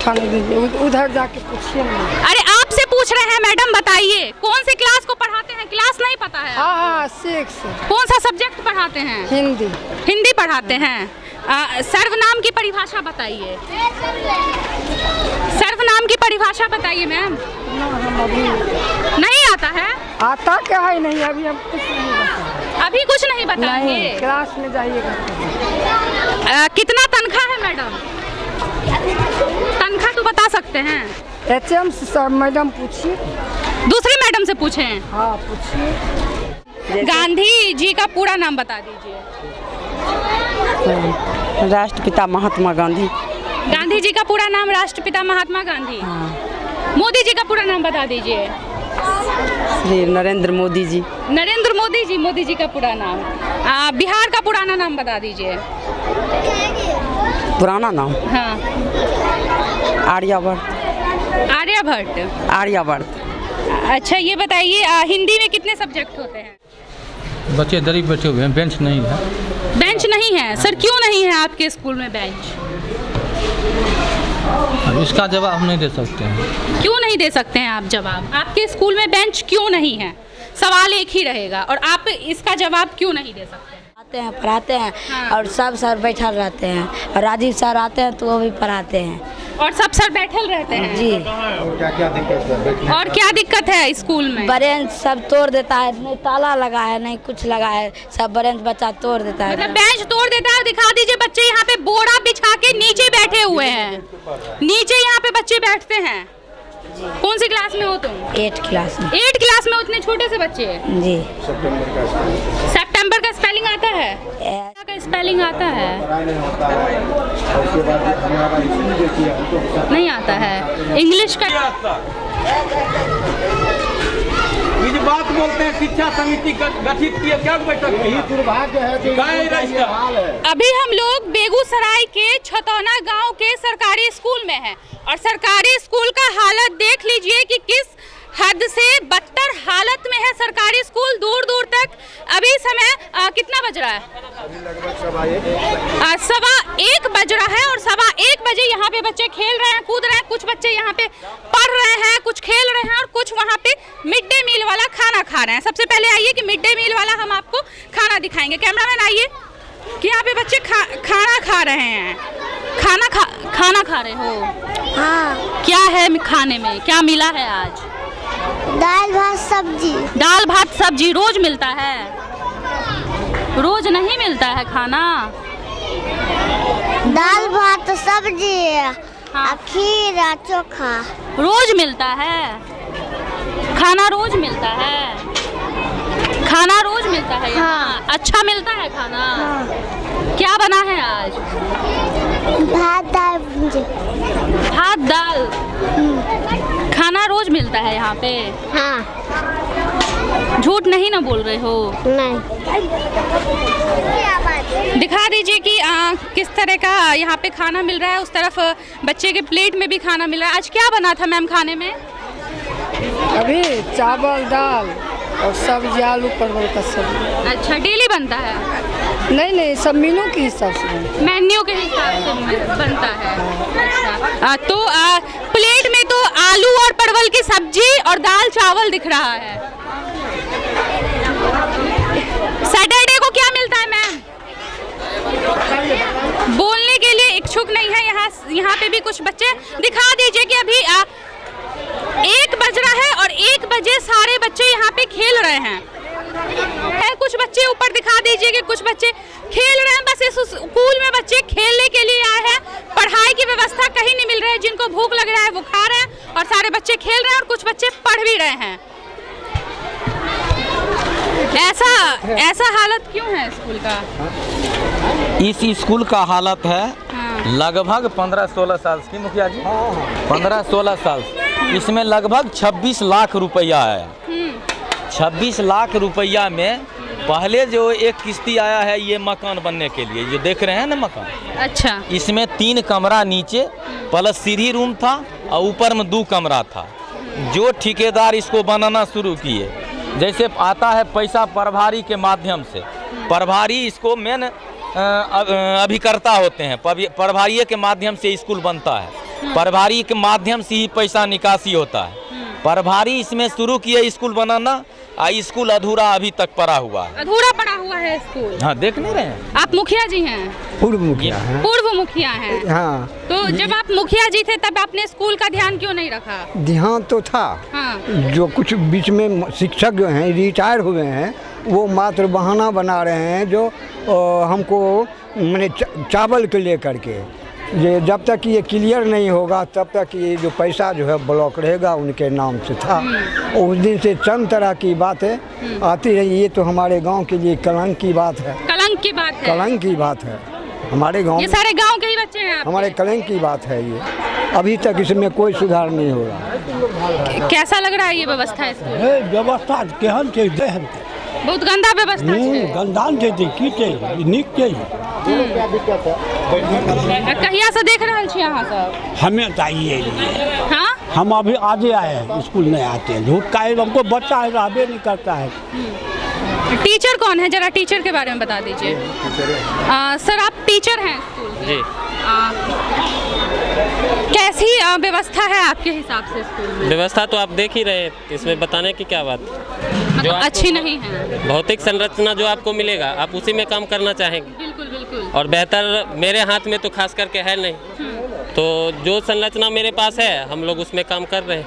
अच्छा नहीं दीजिए, उधर जाके पूछिए ना। अरे आपसे पूछ रहे हैं मैडम, बताइए कौन से क्लास को पढ़ाते हैं? क्लास नहीं पता है? हाँ 6। कौन सा सब्जेक्ट पढ़ाते हैं? हिंदी। हिंदी पढ़ाते हैं। सर्वनाम की परिभाषा बताइए। सर्वनाम की परिभाषा बताइए मैम। नहीं आता है? आता क्या है? नहीं, अभी हम कुछ नहीं बताएंगे। अभी कुछ नहीं बताएंगे? क्लास में जाइएगा। कितना तनख्वाह है मैडम? तनख्वाह तो बता सकते हैं। HM से मैडम पूछिए। दूसरी मैडम से पूछें? हाँ पूछिए। गांधी जी का पूरा नाम बता दीजिए। राष्ट्रपिता महात्मा गांधी। गांधी जी का पूरा नाम राष्ट्रपिता महात्मा गांधी। हाँ। मोदी जी का पूरा नाम बता दीजिए। श्री नरेंद्र मोदी जी। नरेंद्र मोदी जी, मोदी जी का पूरा नाम। बिहार का पुराना नाम बता दीजिए। पुराना नाम? हाँ। आर्यभट्ट। आर्यभट्ट। आर्यभट्ट। अच्छा ये बताइए, हिंदी में कितने सब्जेक्ट होते हैं? बच्चे गरीब बच्चे हुए हैं, बेंच नहीं है। बेंच नहीं है? सर क्यों नहीं है आपके स्कूल में बेंच? अब इसका जवाब हम नहीं दे सकते हैं। क्यों नहीं दे सकते हैं आप जवाब? आपके स्कूल में बेंच क्यों नहीं है? सवाल एक ही रहेगा और आप इसका जवाब क्यों नहीं दे सकते? आते हैं, पढ़ाते हैं। हाँ। और सब सर बैठल रहते हैं और राजीव सर आते हैं तो वो भी पढ़ाते हैं। और सब सर बैठल रहते हैं? जी। और क्या दिक्कत है स्कूल में? बेंच सब तोड़ देता है, नहीं ताला लगा है नहीं कुछ लगा है, सब बेंच बच्चा तोड़ देता है। मतलब बेंच तोड़ देता है? दिखा दीजिए। बच्चे यहाँ पे बोरा बिछा के नीचे बैठे हुए हैं। नीचे यहाँ पे बच्चे बैठते हैं। कौन सी क्लास में हो तुम? 8 क्लास में। 8 क्लास में? उतने छोटे से बच्चे? जी। सितंबर का स्पेलिंग आता है? का स्पेलिंग आता है? नहीं आता है। इंग्लिश का ये जो बात बोलते हैं शिक्षा समिति गठित की है, क्या बैठक? यही दुर्भाग्य है। अभी हम लोग बेगूसराय के छतौना गांव के सरकारी स्कूल में हैं और सरकारी स्कूल का हालत देख लीजिए कि किस हद से बदतर हालत में है सरकारी स्कूल। दूर दूर तक अभी समय कितना बज रहा है? 1:15 बज रहा है और 1:15 बजे यहाँ पे बच्चे खेल रहे हैं, कूद रहे हैं। कुछ बच्चे यहाँ पे पढ़ रहे हैं, कुछ खेल रहे हैं और कुछ वहाँ पे मिड डे मील वाला खाना खा रहे हैं। सबसे पहले आइए कि मिड डे मील वाला हम आपको खाना दिखाएंगे। कैमरामैन आइए कि यहाँ पे बच्चे खाना खा रहे हैं। खाना खा रहे हो? हाँ। क्या है खाने में? क्या मिला है आज? दाल भात सब्जी। दाल भात सब्जी रोज मिलता है? रोज नहीं मिलता है खाना। दाल भात सब्जी। हाँ। खीर चोखा रोज मिलता है? खाना रोज मिलता है? खाना रोज मिलता है यहाँ? हाँ। अच्छा मिलता है खाना? हाँ। क्या बना है आज? भात दाल भुंजी। भात दाल। खाना रोज मिलता है यहाँ पे? हाँ। झूठ नहीं ना बोल रहे हो? नहीं। दिखा दीजिए कि किस तरह का यहाँ पे खाना मिल रहा है। उस तरफ बच्चे के प्लेट में भी खाना मिल रहा है। आज क्या बना था मैम खाने में? अभी चावल दाल और सब्जी, आलू परवल का सब्जी। अच्छा, डेली बनता है? नहीं, सब मेनू के हिसाब से। मेन्यू के हिसाब से बनता है। अच्छा, तो प्लेट में तो आलू और परवल की सब्जी और दाल चावल दिख रहा है। सैटरडे को क्या मिलता है मैम? बोलने के लिए इच्छुक नहीं है यहाँ पे भी कुछ बच्चे। दिखा दीजिए कि अभी 1 बज रहा है और 1 बजे सारे बच्चे यहाँ पे खेल रहे हैं। कुछ बच्चे ऊपर दिखा दीजिए कि कुछ बच्चे खेल रहे हैं। बस इस स्कूल में बच्चे खेलने के लिए आए हैं। पढ़ाई की व्यवस्था कहीं नहीं मिल रही है। जिनको भूख लग रहा है वो खा रहे हैं और सारे बच्चे खेल रहे हैं और कुछ बच्चे पढ़ भी रहे हैं। ऐसा हालत क्यों है स्कूल का? इस स्कूल का हालत है लगभग 15-16 साल की, मुखिया जी 15-16 साल। इसमें लगभग 26 लाख रुपया है। 26 लाख रुपया में पहले जो एक किस्ती आया है ये मकान बनने के लिए, जो देख रहे हैं ना मकान। अच्छा। इसमें 3 कमरा नीचे प्लस सीढ़ी रूम था और ऊपर में 2 कमरा था। जो ठेकेदार इसको बनाना शुरू किए, जैसे आता है पैसा प्रभारी के माध्यम से, प्रभारी इसको मेन अभिकर्ता होते हैं, प्रभारी के माध्यम से स्कूल बनता है। प्रभारी के माध्यम से ही पैसा निकासी होता है। प्रभारी इसमें शुरू किए स्कूल बनाना, स्कूल अधूरा अभी तक पड़ा हुआ है। अधूरा पड़ा हुआ है स्कूल। हाँ, देख नहीं रहे हैं? आप मुखिया जी हैं? पूर्व मुखिया है। पूर्व मुखिया हैं। हाँ। तो जब आप मुखिया जी थे तब आपने स्कूल का ध्यान क्यों नहीं रखा? ध्यान तो था। हाँ। जो कुछ बीच में शिक्षक जो हैं रिटायर हुए हैं वो मात्र बहाना बना रहे हैं जो हमको मैंने चावल को लेकर के, ये जब तक ये क्लियर नहीं होगा तब तक ये जो पैसा जो है ब्लॉक रहेगा उनके नाम से था। उस दिन से चंद तरह की बातें आती रही। ये तो हमारे गांव के लिए कलंक की बात है। कलंक की बात है। कलंक की बात है हमारे गांव। ये सारे गांव के ही बच्चे हैं आपके? हमारे कलंक की बात है ये। अभी तक इसमें कोई सुधार नहीं हो रहा। कैसा लग रहा है ये व्यवस्था स्कूल? व्यवस्था केहन छै देहन बहुत गंदा व्यवस्था है। गंदान छै की छै नीक छै। कहिया से देख रहे छी अहाँ सब? हमें तो आइए लिए। हाँ? हम अभी आजे आए हैं, स्कूल नहीं आते हैं। झूठ का हमको बच्चा है रहबे नहीं करता है। टीचर कौन है, जरा टीचर के बारे में बता दीजिए। सर आप टीचर हैं स्कूल के? जी। कैसी व्यवस्था है आपके हिसाब से स्कूल में? व्यवस्था तो आप देख ही रहे हैं, इसमें बताने की क्या बात। जो अच्छी नहीं है। भौतिक संरचना जो आपको मिलेगा आप उसी में काम करना चाहेंगे। बिल्कुल बिल्कुल। और बेहतर मेरे हाथ में तो खास करके है नहीं, तो जो संरचना मेरे पास है हम लोग उसमें काम कर रहे हैं।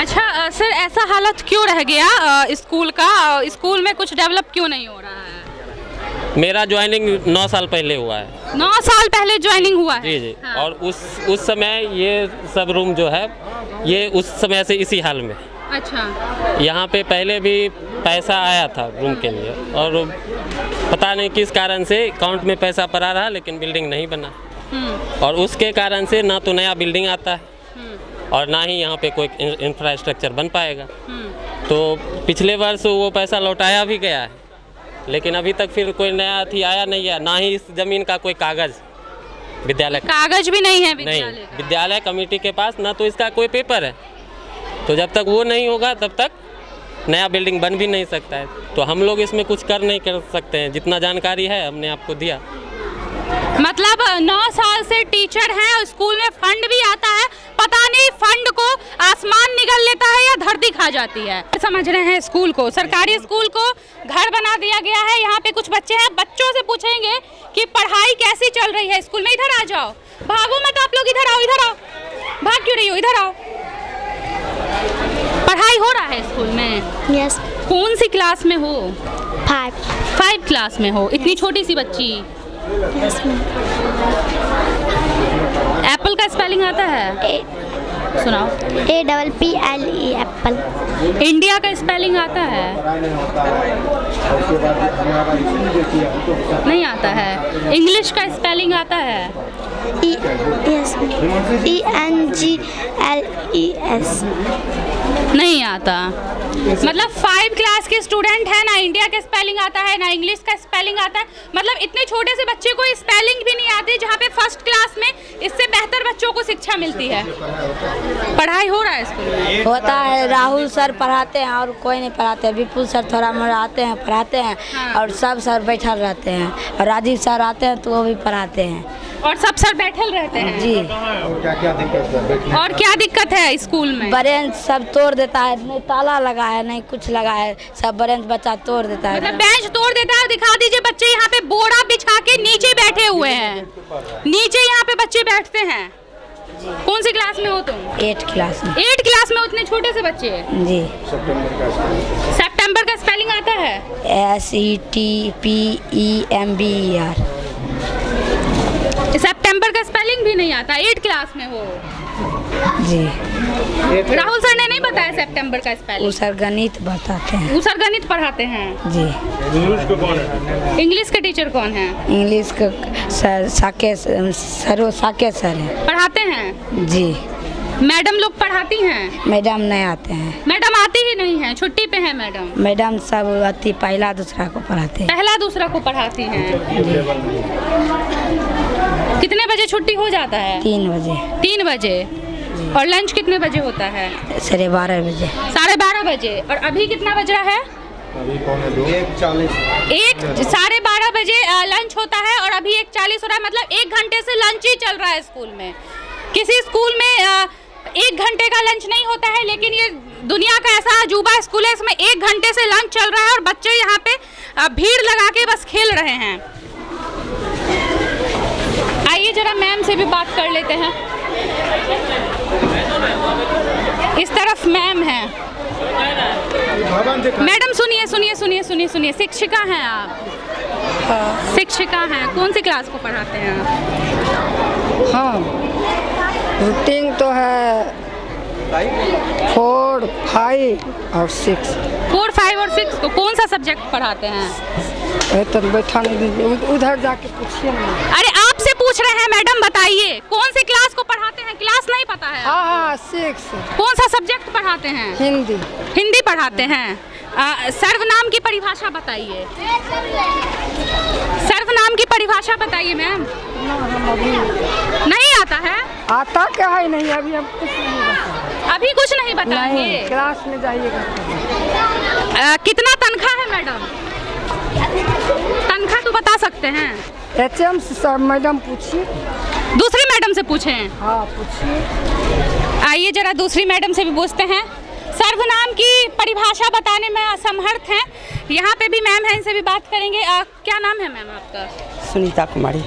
अच्छा सर, ऐसा हालत क्यों रह गया स्कूल का? स्कूल में कुछ डेवलप क्यों नहीं हो रहा है? मेरा ज्वाइनिंग 9 साल पहले हुआ है। 9 साल पहले ज्वाइनिंग हुआ है? जी जी। हाँ। और उस समय ये सब रूम जो है ये उस समय से इसी हाल में। अच्छा। यहाँ पे पहले भी पैसा आया था रूम के लिए और पता नहीं किस कारण से अकाउंट में पैसा पड़ा रहा लेकिन बिल्डिंग नहीं बना। और उसके कारण से ना तो नया बिल्डिंग आता है और ना ही यहाँ पे कोई इंफ्रास्ट्रक्चर बन पाएगा। तो पिछले वर्ष वो पैसा लौटाया भी गया है लेकिन अभी तक फिर कोई नया अथी आया नहीं है, ना ही इस जमीन का कोई कागज विद्यालय कागज भी नहीं है विद्यालय कमेटी के पास, ना तो इसका कोई पेपर है। तो जब तक वो नहीं होगा तब तक नया बिल्डिंग बन भी नहीं सकता है। तो हम लोग इसमें कुछ कर नहीं कर सकते हैं। जितना जानकारी है हमने आपको दिया। मतलब 9 साल से टीचर हैं, स्कूल में फंड भी आता है, पता नहीं फंड को आसमान निगल लेता है या धरती खा जाती है। समझ रहे हैं स्कूल को, सरकारी स्कूल को घर बना दिया गया है। यहाँ पे कुछ बच्चे हैं, बच्चों से पूछेंगे कि पढ़ाई कैसी चल रही है स्कूल में। इधर आ जाओ, भागो मत आप लोग, इधर आओ, इधर आओ। भाग क्यों रही हो, इधर आओ। पढ़ाई हो रहा है स्कूल में? यस। कौन सी क्लास में हो? 5 क्लास में हो? इतनी छोटी सी बच्ची। Yes ma'am. एप्पल का स्पेलिंग आता है? सुनाओ। APPLE Apple. इंडिया का स्पेलिंग आता है? नहीं आता है। इंग्लिश का स्पेलिंग आता है? यस। ENGLES। नहीं आता। मतलब 5 क्लास के स्टूडेंट है, ना इंडिया का स्पेलिंग आता है ना इंग्लिश का स्पेलिंग आता है। मतलब इतने छोटे से बच्चे को स्पेलिंग भी नहीं आती, जहाँ पे फर्स्ट क्लास में इससे बेहतर बच्चों को शिक्षा मिलती है। पढ़ाई हो रहा है स्कूल में? होता है। राहुल सर पढ़ाते हैं और कोई नहीं पढ़ाते। विपुल सर थोड़ा मोड़ा आते हैं, पढ़ाते हैं। हाँ। और सब सर बैठल रहते हैं और राजीव सर आते हैं तो वो भी पढ़ाते हैं और सब सर बैठल रहते हैं? जी। और क्या दिक्कत है स्कूल में? बेंच सब तोड़ देता है, नहीं ताला लगा है नहीं कुछ लगा है, सब बेंच बच्चा तोड़ देता है। मतलब बेंच तोड़ देता है। दिखा दीजिए, बच्चे यहाँ पे बोरा बिछा के नीचे बैठे हुए हैं। नीचे यहाँ पे बच्चे बैठते हैं। कौन सी क्लास में हो तुम? 8 क्लास में। 8 क्लास में उतने छोटे से बच्चे? जी। सितंबर का स्पेलिंग आता है? SETPEMBER। सितंबर का स्पेलिंग भी नहीं आता? 8 क्लास में हो? जी। राहुल सर ने नहीं बताया सितंबर का स्पेलिंग? सर गणित बताते हैं। सर गणित पढ़ाते हैं? जी। इंग्लिश के टीचर कौन है? इंग्लिश का सर साकेत सर है। पढ़ाते हैं? जी। मैडम लोग पढ़ाती हैं? मैडम नहीं आते हैं। मैडम आती ही नहीं है, छुट्टी पे है मैडम? मैडम सब अति पहला दूसरा को पढ़ाते हैं। पहला दूसरा को पढ़ाती हैं। कितने बजे छुट्टी हो जाता है? 3 बजे। 3 बजे। और लंच कितने बजे होता है? 12:30 बजे। 12:30 बजे। और अभी कितना बज रहा है? 12:30 बजे लंच होता है और अभी 1:40 हो रहा है। मतलब 1 घंटे से लंच ही चल रहा है स्कूल में। किसी स्कूल में 1 घंटे का लंच नहीं होता है, लेकिन ये दुनिया का ऐसा अजूबा स्कूल है, इसमें 1 घंटे से लंच चल रहा है और बच्चे यहाँ पे भीड़ लगा के बस खेल रहे हैं। आइए जरा मैम से भी बात कर लेते हैं। इस तरफ मैम है। मैडम सुनिए सुनिए सुनिए सुनिए सुनिए, शिक्षिका हैं आप? हाँ। शिक्षिका हैं, कौन सी क्लास को पढ़ाते हैं आप? हाँ, रूटीन तो है 4, 5 और 6। 4, 5 और 6 को कौन सा सब्जेक्ट पढ़ाते हैं? तो बैठा नहीं दीजिए, उधर जाके पूछिए ना। अरे आपसे पूछ रहे हैं मैडम, बताइए कौन सी क्लास को पढ़ाते हैं? क्लास नहीं पता है? हाँ हाँ 6। कौन सा सब्जेक्ट पढ़ाते हैं? हिंदी। हिंदी पढ़ाते हैं। सर्वनाम की परिभाषा बताइए। सर्वनाम की परिभाषा बताइए मैम। नहीं आता है? आता क्या है? नहीं, अभी हम कुछ नहीं बताएंगे। अभी कुछ नहीं बताएंगे? नहीं, क्लास में जाइएगा। कितना तनख्वाह है मैडम? तनख्वाह तो बता सकते हैं। HM से सर मैडम पूछिए। दूसरी मैडम से पूछें? हाँ पूछिए। आइए जरा दूसरी मैडम से भी पूछते हैं। सर्वनाम की परिभाषा बताने में असमर्थ हैं। यहाँ पे भी मैम हैं, इनसे भी बात करेंगे। क्या नाम है मैम आपका? सुनीता कुमारी।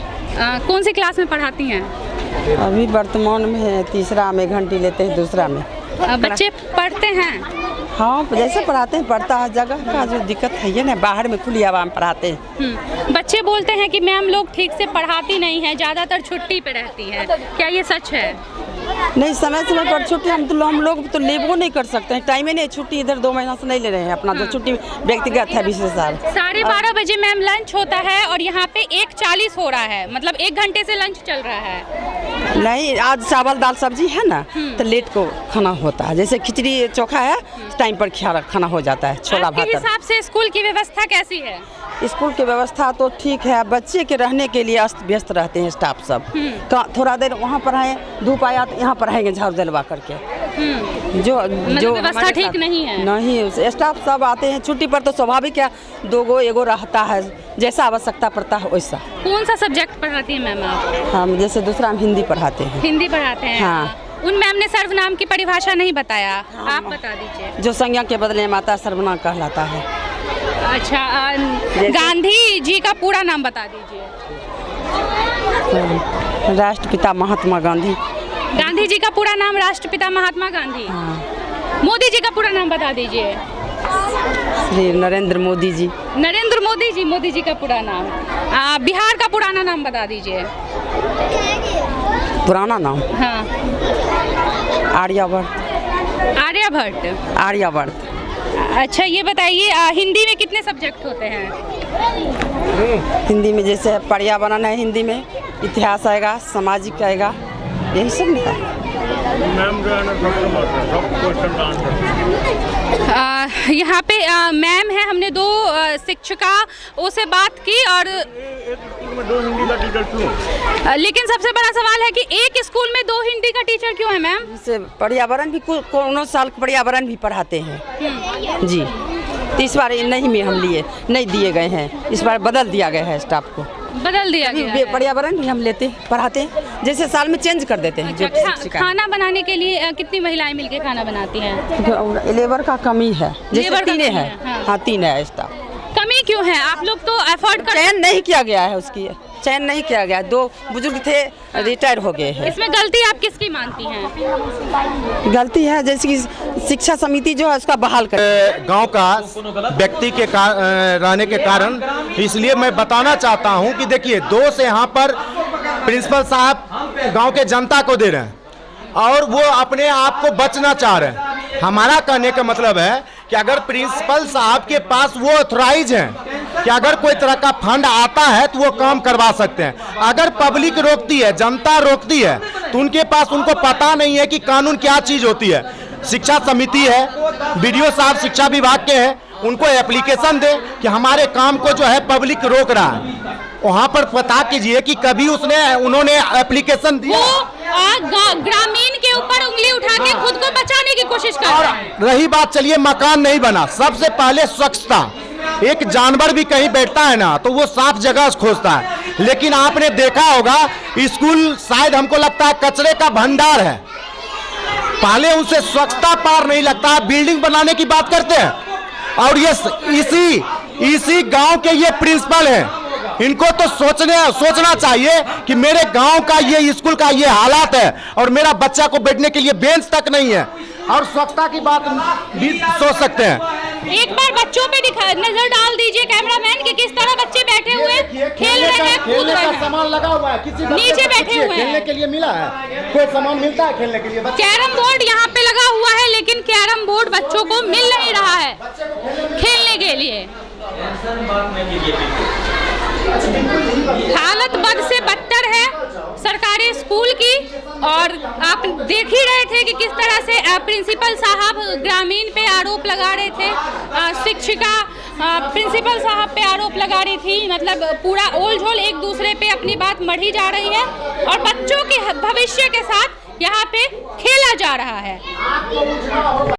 कौन सी क्लास में पढ़ाती हैं? अभी वर्तमान में है, तीसरा में घंटी लेते हैं, दूसरा में। बच्चे पढ़ते हैं? हाँ, जैसे पढ़ाते हैं, पढ़ता है। जगह का जो दिक्कत है ये ना, बाहर में खुली हवा में पढ़ाते हैं। बच्चे बोलते हैं कि मैम लोग ठीक से पढ़ाती नहीं है, ज़्यादातर छुट्टी पे रहती है, क्या ये सच है? नहीं, समय समय पर छुट्टी हम लोग तो लेबो नहीं कर सकते हैं। टाइम ही नहीं, छुट्टी इधर 2 महीना से नहीं ले रहे हैं अपना। जो छुट्टी व्यक्तिगत है 20 साल। 12:30 बजे मैम लंच होता है और यहाँ पे 1:40 हो रहा है, मतलब 1 घंटे से लंच चल रहा है। नहीं, आज चावल दाल सब्जी है ना, तो लेट को खाना होता है। जैसे खिचड़ी चोखा है, टाइम पर खाना हो जाता है। छोला भात। आपके हिसाब से स्कूल की व्यवस्था कैसी है? स्कूल की व्यवस्था तो ठीक है, बच्चे के रहने के लिए अस्त व्यस्त रहते हैं स्टाफ सब। थोड़ा देर वहाँ पढ़ाएं, धूप आया तो यहाँ पढ़ाएंगे झाड़ू दिलवा करके। जो व्यवस्था ठीक नहीं है। नहीं, स्टाफ सब आते हैं छुट्टी पर तो स्वाभाविक है, 2 एगो रहता है, जैसा आवश्यकता पड़ता है वैसा। कौन सा सब्जेक्ट पढ़ाती है मैम आप? हम जैसे दूसरा हम हिंदी पढ़ाते हैं। हिंदी पढ़ाते हैं। हाँ। उन मैम ने सर्वनाम की परिभाषा नहीं बताया। आप बता दीजिए। जो संज्ञा के बदले में आता है सर्वनाम कहलाता है। अच्छा, गांधी जी का पूरा नाम बता दीजिए। राष्ट्रपिता महात्मा गांधी। गांधी जी का पूरा नाम राष्ट्रपिता महात्मा गांधी। हाँ। मोदी जी का पूरा नाम बता दीजिए। श्री नरेंद्र मोदी जी। नरेंद्र मोदी जी, मोदी जी का पूरा नाम। बिहार का पुराना नाम बता दीजिए। पुराना नाम? हाँ। आर्यभट्ट। आर्यभट्ट। आर्यभट्ट। अच्छा, ये बताइए हिंदी में कितने सब्जेक्ट होते हैं? हिंदी में जैसे पर्यावरण है, हिंदी में इतिहास आएगा, सामाजिक आएगा, यही सब नहीं है। यहाँ पे मैम है, हमने 2 शिक्षिकाओं से बात की और दो हिंदी का टीचर क्यों? लेकिन सबसे बड़ा सवाल है कि एक स्कूल में 2 हिंदी का टीचर क्यों है मैम? जैसे पर्यावरण भी कोनो साल पर्यावरण भी पढ़ाते हैं जी। तो इस बार नहीं में हम लिए नहीं दिए गए हैं, इस बार बदल दिया गया है, स्टाफ को बदल दिया गया है। पर्यावरण भी हम लेते पढ़ाते हैं, जैसे साल में चेंज कर देते हैं। अच्छा, खाना बनाने के लिए कितनी महिलाएं मिलकर खाना बनाती हैं? लेबर का कमी है, जैसे 3 है। हाँ 3 है स्टाफ। कमी क्यों है? आप लोग तो अफोर्ड कर, चयन नहीं किया गया है, उसकी चयन नहीं किया गया। 2 बुजुर्ग थे, रिटायर हो गए हैं। इसमें गलती आप किसकी मानती हैं? गलती है जैसे कि शिक्षा समिति जो है उसका बहाल कर। गांव का व्यक्ति के रहने के कारण इसलिए मैं बताना चाहता हूं कि देखिए, दोष यहाँ पर प्रिंसिपल साहब गांव के जनता को दे रहे हैं और वो अपने आप को बचना चाह रहे हैं। हमारा कहने का मतलब है कि अगर प्रिंसिपल साहब के पास वो ऑथराइज हैं कि अगर कोई तरह का फंड आता है तो वो काम करवा सकते हैं। अगर पब्लिक रोकती है, जनता रोकती है, तो उनके पास उनको पता नहीं है कि कानून क्या चीज होती है। शिक्षा समिति है, BDO साहब शिक्षा विभाग के हैं, उनको एप्लीकेशन दे कि हमारे काम को जो है पब्लिक रोक रहा है। वहाँ पर पता कीजिए कि कभी उन्होंने एप्लीकेशन दिया। ग्रामीण के ऊपर उंगली उठा के खुद को बचाने की कोशिश कर रहे हैं। रही बात, चलिए मकान नहीं बना, सबसे पहले स्वच्छता। एक जानवर भी कहीं बैठता है ना तो वो साफ जगह खोजता है। लेकिन आपने देखा होगा स्कूल शायद हमको लगता है कचरे का भंडार है। पहले उनसे स्वच्छता पार नहीं लगता है, बिल्डिंग बनाने की बात करते हैं। और ये इसी गांव के ये प्रिंसिपल हैं, इनको तो सोचना चाहिए कि मेरे गांव का ये स्कूल का ये हालात है और मेरा बच्चा को बैठने के लिए बेंच तक नहीं है, और स्वच्छता की बात भी सोच सकते हैं। एक बार बच्चों पे नजर डाल दीजिए कैमरामैन कि किस तरह बच्चे बैठे हुए खेल रहे हैं, कूद रहे हैं। सामान लगा हुआ है, किसी नीचे बैठे हुए हैं। खेलने के लिए मिला है, कोई सामान मिलता है खेलने के लिए? कैरम बोर्ड यहाँ पे लगा हुआ है, लेकिन कैरम बोर्ड बच्चों को मिल नहीं रहा है खेलने के लिए। हालत बद से बदतर है सरकारी स्कूल की, और आप देख ही रहे थे कि किस तरह से प्रिंसिपल साहब ग्रामीण पे आरोप लगा रहे थे, शिक्षिका प्रिंसिपल साहब पे आरोप लगा रही थी। मतलब पूरा ओल झोल एक दूसरे पे अपनी बात मढ़ी जा रही है और बच्चों के भविष्य के साथ यहाँ पे खेला जा रहा है।